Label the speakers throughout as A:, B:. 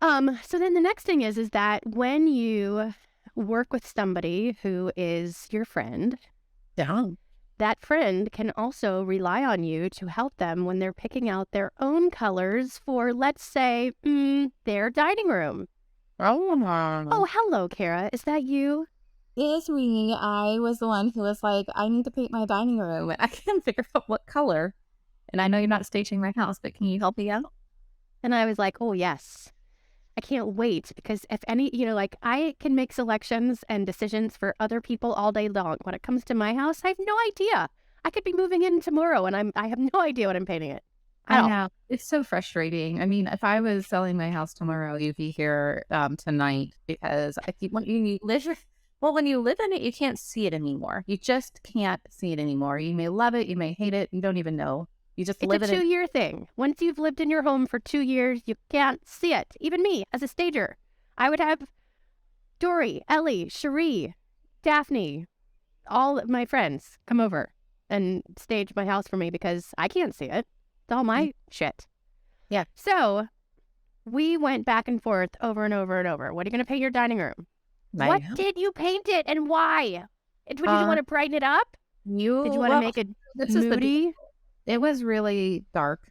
A: So then the next thing is that when you work with somebody who is your friend,
B: Yeah.
A: that friend can also rely on you to help them when they're picking out their own colors for, let's say, their dining room.
B: Oh,
A: Oh, hello, Kara. Is that you?
B: it's me. I was the one who was like, I need to paint my dining room. And I can't figure out what color. And I know you're not staging my house, but can you help me out?
A: And I was like, oh, yes. I can't wait because if any, like I can make selections and decisions for other people all day long. When it comes to my house, I have no idea. I could be moving in tomorrow and I have no idea what I'm painting it at
B: I
A: all.
B: know. It's so frustrating. I mean, if I was selling my house tomorrow, you'd be here tonight because I keep when you live well, when you live in it, you can't see it anymore. You just can't see it anymore. You may love it, you may hate it, you don't even know. You just
A: It's a
B: live in it.
A: 2-year thing. Once you've lived in your home for 2 years, you can't see it. Even me as a stager, I would have Dory, Ellie, Cherie, Daphne, all of my friends come over and stage my house for me because I can't see it. It's all my shit.
B: Yeah.
A: So we went back and forth over and over and over. What are you going to paint your dining room?
B: I
A: What
B: know.
A: did you paint it and why? Did you
B: Uh
A: want to brighten it up?
B: you
A: Did you want to
B: well,
A: make it
B: this is the deal.
A: moody?
B: It was really dark.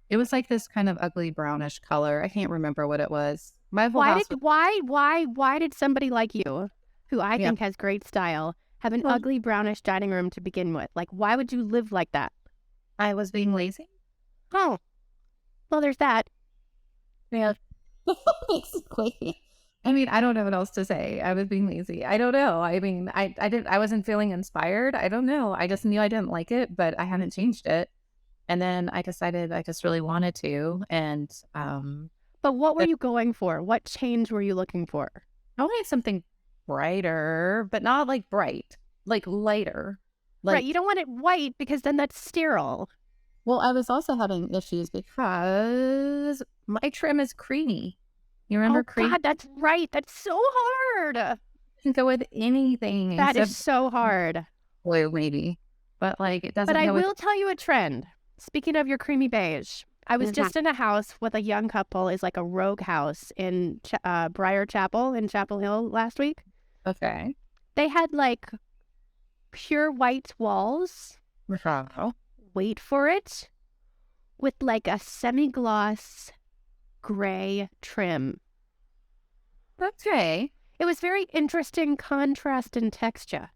B: It was like this kind of ugly brownish color. I can't remember what it was. My whole house was
A: Why did somebody like you, who I
B: yeah.
A: think has great style, have an
B: Well,
A: ugly brownish dining room to begin with? Like, why would you live like that?
B: I was being lazy.
A: Oh, well, there's that.
B: Yeah. Basically. I mean, I don't know what else to say. I was being lazy. I don't know. I mean, I wasn't feeling inspired. I don't know. I just knew I didn't like it, but I hadn't changed it. And then I decided I just really wanted to. And
A: But what were
B: but
A: you going for? What change were you looking for?
B: I wanted something brighter, but not like bright, like lighter.
A: Right, you
B: Like,
A: don't want it white because then that's sterile.
B: well, I was also having issues because my trim is creamy. You remember
A: Oh,
B: cream?
A: God, that's right. That's so hard.
B: Can go with anything
A: That is
B: except
A: so hard.
B: blue, maybe. But like, it
A: But
B: doesn't
A: I
B: go with.
A: will tell you a trend. Speaking of your creamy beige, I was
B: Mhm.
A: just in a house with a young couple. It's like a rogue house in Briar Chapel in Chapel Hill last week.
B: Okay.
A: They had like pure white walls.
B: Wow.
A: Wait for it. With like a semi-gloss gray trim.
B: Okay.
A: It was very interesting contrast and texture.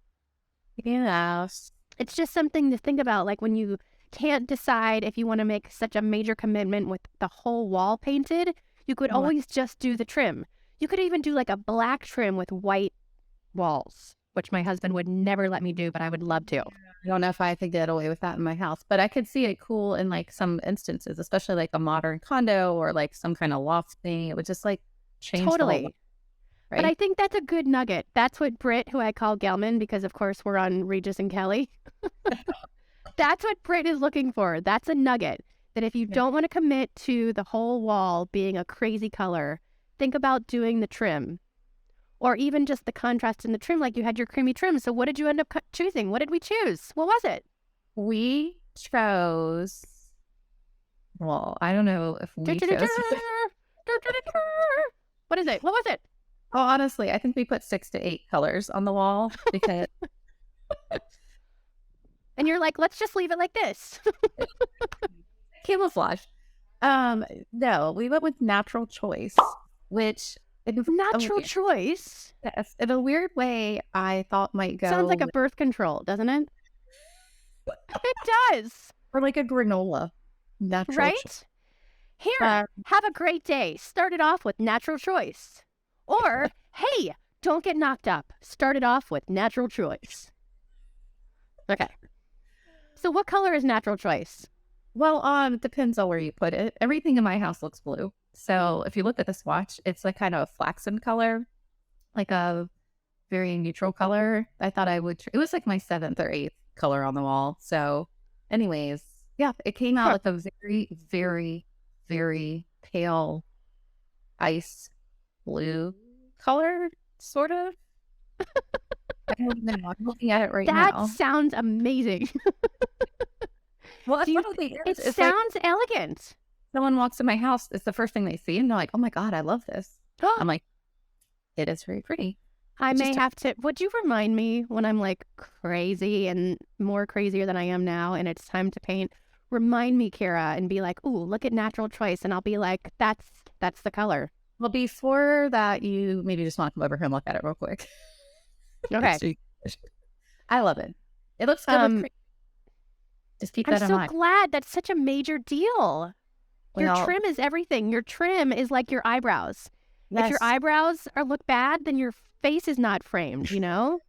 B: Yes.
A: It's just something to think about, like when you can't decide if you want to make such a major commitment with the whole wall painted, you could
B: Oh,
A: always just do the trim. You could even do like a black trim with white walls, which my husband would never let me do, but I would love to.
B: I don't know if I could get away with that in my house, but I could see it cool in like some instances, especially like a modern condo or like some kind of loft thing. It would just like change the whole look,
A: Totally. But I
B: right?
A: think that's a good nugget. That's what Britt, who I call Gelman, because of course we're on Regis and Kelly, that's what Britt is looking for. That's a nugget that if you
B: Yeah.
A: don't want to commit to the whole wall being a crazy color, think about doing the trim or even just the contrast in the trim, like you had your creamy trim. So what did you end up choosing? What did we choose? What was it?
B: We chose, well, I don't know if we chose.
A: What is it? What was it?
B: Oh, honestly, I think we put 6 to 8 colors on the wall because
A: And you're like, let's just leave it like this.
B: camouflage. No, we went with natural choice, which
A: Natural choice.
B: yes, in a weird way, I thought might
A: Sounds like
B: go
A: a birth control, doesn't it? It does,
B: for like a granola. Natural choice.
A: right? Here,
B: Uh,
A: have a great day. Start it off with natural choice. Or, hey, don't get knocked up. Start it off with natural choice. Okay. So what color is natural choice?
B: well, it depends on where you put it. Everything in my house looks blue. So if you look at the swatch, it's like kind of a flaxen color, like a very neutral color. I thought I would. It was like my seventh or eighth color on the wall. So, anyways, yeah, it came out
A: Huh.
B: like a very, very, very pale ice blue color, sort of. I don't know. I'm looking at it right
A: That
B: now.
A: sounds amazing.
B: Well,
A: Do
B: it's
A: you
B: one of the
A: it
B: It's like
A: sounds elegant.
B: someone walks in my house, it's the first thing they see, and they're like, "Oh my God, I love this." I'm like, "It is very pretty."
A: I
B: It
A: may
B: just
A: have to. Would you remind me when I'm like crazy and more crazier than I am now, and it's time to paint? Remind me, Kara, and be like, "Ooh, look at natural choice," and I'll be like, "That's the color."
B: well, before that, you maybe just want to come over here and look at it real quick.
A: Okay.
B: So I love it. It looks good with cream. Just keep
A: I'm
B: that in
A: so
B: mind.
A: glad. That's such a major deal. Your
B: Well,
A: trim is everything. Your trim is like your eyebrows. If your
B: yes.
A: eyebrows look bad, then your face is not framed, you know?